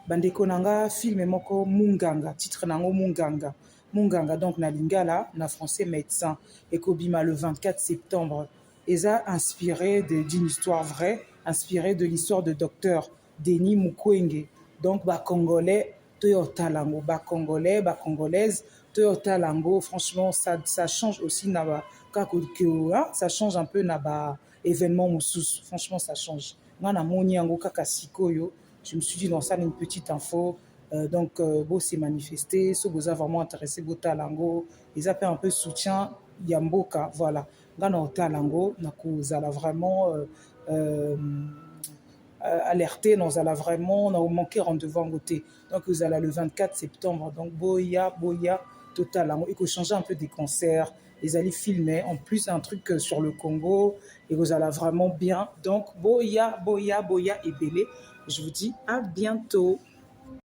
bandeko nanga film moko Munganga, titre nango Munganga. Munganga donc na lingala, na français médecin. Et kobima le 24 septembre. Eza inspiré d'une histoire vraie, inspiré de l'histoire de docteur Denis Mukwege. Donc ba Congolais, Toyota Lango, ba Congolais, ba Congolaise, Toyota Lango. Franchement, ça change aussi ça change un peu na ba événement moussous. Franchement, ça change. Moi, na moni yango kaka sikoyo. Je me suis dit, dans ça, une petite info. Beau s'est manifesté. Si vous êtes vraiment intéressé, beau talango. Ils appellent un peu soutien. Yamboka, voilà. Dans notre talango, nous allons vraiment alerter. Nous allons vraiment, nous manquer rendez-vous en côté. Donc, vous allez le 24 septembre. Donc, boya, totalango. Il faut changer un peu des concerts. Ils allaient filmer. En plus, un truc sur le Congo. Et vous allez vraiment bien. Donc, boya et belé. Je vous dis à bientôt.